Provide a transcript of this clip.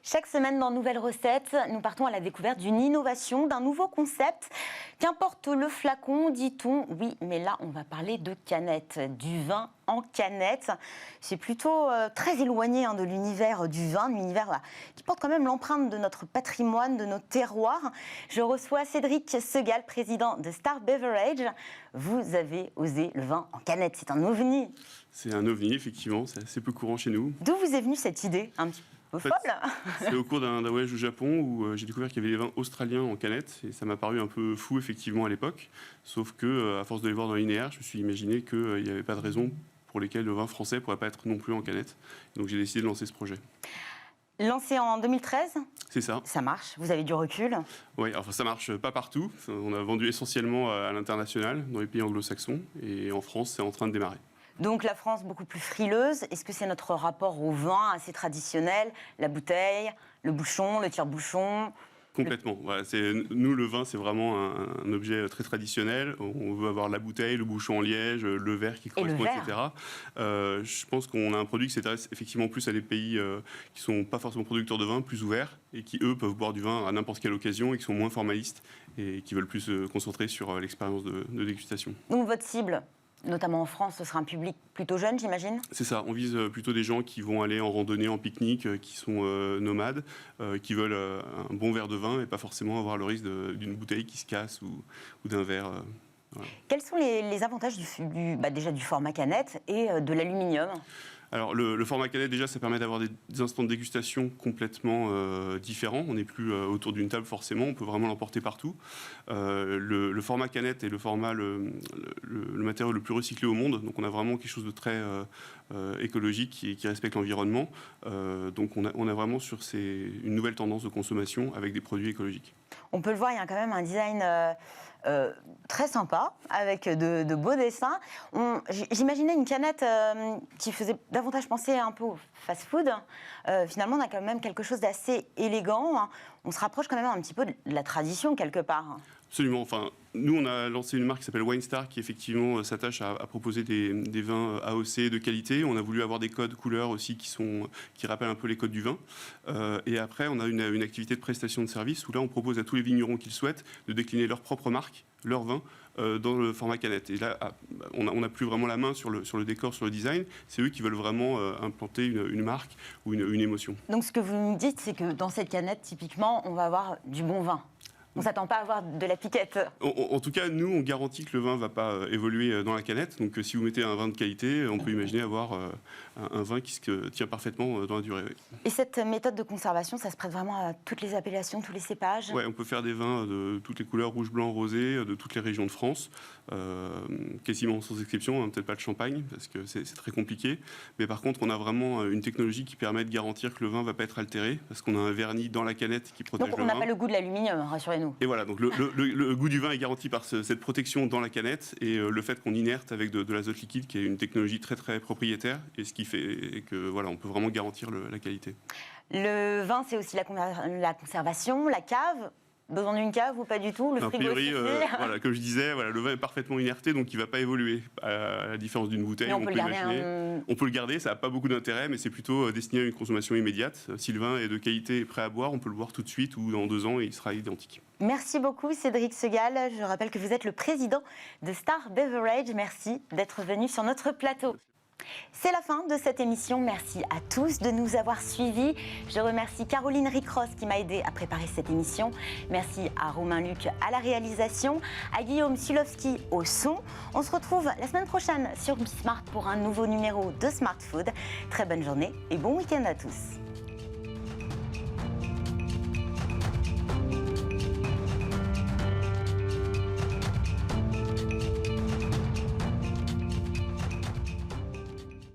Chaque semaine dans Nouvelles Recettes, nous partons à la découverte d'une innovation, d'un nouveau concept. Qu'importe le flacon, dit-on, oui, mais là on va parler de canettes, du vin en canette. C'est plutôt très éloigné de l'univers du vin, l'univers qui porte quand même l'empreinte de notre patrimoine, de nos terroirs. Je reçois Cédric Segal, président de Star Beverage. Vous avez osé le vin en canette, c'est un ovni. C'est un ovni, effectivement, c'est assez peu courant chez nous. D'où vous est venue cette idée un petit peu folle? C'est au cours d'un voyage au Japon où j'ai découvert qu'il y avait des vins australiens en canette et ça m'a paru un peu fou effectivement à l'époque. Sauf que à force de les voir dans les linéaires, je me suis imaginé qu'il n'y avait pas de raison pour lesquelles le vin français ne pourrait pas être non plus en canette. Donc j'ai décidé de lancer ce projet. Lancé en 2013 ? C'est ça. Ça marche, vous avez du recul? Oui, enfin ça marche pas partout. On a vendu essentiellement à l'international, dans les pays anglo-saxons, et en France c'est en train de démarrer. Donc la France beaucoup plus frileuse. Est-ce que c'est notre rapport au vin assez traditionnel? La bouteille, le bouchon, le tire-bouchon? Complètement. Voilà, nous, le vin, c'est vraiment un objet très traditionnel. On veut avoir la bouteille, le bouchon en liège, le verre qui correspond, etc. Je pense qu'on a un produit qui s'intéresse effectivement plus à des pays qui ne sont pas forcément producteurs de vin, plus ouverts, et qui, eux, peuvent boire du vin à n'importe quelle occasion, et qui sont moins formalistes, et qui veulent plus se concentrer sur l'expérience de dégustation. Donc votre cible, notamment en France, ce sera un public plutôt jeune, j'imagine? C'est ça, on vise plutôt des gens qui vont aller en randonnée, en pique-nique, qui sont nomades, qui veulent un bon verre de vin et pas forcément avoir le risque d'une bouteille qui se casse ou d'un verre. Voilà. Quels sont les avantages déjà du format canette et de l'aluminium? Alors le format canette, déjà, ça permet d'avoir des instants de dégustation complètement différents. On n'est plus autour d'une table forcément, on peut vraiment l'emporter partout. Le format canette est le matériau le plus recyclé au monde, donc on a vraiment quelque chose de très écologique et qui respecte l'environnement. Donc on a vraiment une nouvelle tendance de consommation avec des produits écologiques. On peut le voir, il y a quand même un design très sympa, avec de beaux dessins. J'imaginais une canette qui faisait davantage penser un peu au fast-food. Finalement, on a quand même quelque chose d'assez élégant. On se rapproche quand même un petit peu de la tradition, quelque part. Absolument. Enfin, nous, on a lancé une marque qui s'appelle WineStar, qui effectivement s'attache à proposer des vins AOC de qualité. On a voulu avoir des codes couleurs aussi qui rappellent un peu les codes du vin. Et après, on a une activité de prestation de service où là, on propose à tous les vignerons qui le souhaitent de décliner leur propre marque, leur vin, dans le format canette. Et là, on n'a plus vraiment la main sur le décor, sur le design. C'est eux qui veulent vraiment implanter une marque ou une émotion. Donc, ce que vous me dites, c'est que dans cette canette, typiquement, on va avoir du bon vin. On ne s'attend pas à avoir de la piquette. En tout cas, nous, on garantit que le vin ne va pas évoluer dans la canette. Donc, si vous mettez un vin de qualité, on peut imaginer avoir un vin qui se tient parfaitement dans la durée. Oui. Et cette méthode de conservation, ça se prête vraiment à toutes les appellations, tous les cépages? Oui, on peut faire des vins de toutes les couleurs, rouge, blanc, rosé, de toutes les régions de France, quasiment sans exception, peut-être pas le champagne, parce que c'est très compliqué. Mais par contre, on a vraiment une technologie qui permet de garantir que le vin ne va pas être altéré, parce qu'on a un vernis dans la canette qui protège le vin. Donc, on n'a pas le goût de l'aluminium, rassurez-nous. Et voilà, donc le goût du vin est garanti par cette protection dans la canette et le fait qu'on inerte avec de l'azote liquide, qui est une technologie très très propriétaire, et ce qui fait que voilà, on peut vraiment garantir la qualité. Le vin, c'est aussi la conservation, la cave. Besoin d'une cave ou pas du tout? Le frigo suffit. Voilà, comme je disais, voilà, le vin est parfaitement inerté, donc il ne va pas évoluer, à la différence d'une bouteille. Mais on peut le garder, ça n'a pas beaucoup d'intérêt, mais c'est plutôt destiné à une consommation immédiate. Si le vin est de qualité et prêt à boire, on peut le boire tout de suite ou dans 2 ans et il sera identique. Merci beaucoup Cédric Segal. Je rappelle que vous êtes le président de Star Beverage. Merci d'être venu sur notre plateau. C'est la fin de cette émission. Merci à tous de nous avoir suivis. Je remercie Caroline Ricross qui m'a aidé à préparer cette émission. Merci à Romain Luc à la réalisation, à Guillaume Sulowski au son. On se retrouve la semaine prochaine sur Bismart pour un nouveau numéro de Smart Food. Très bonne journée et bon week-end à tous.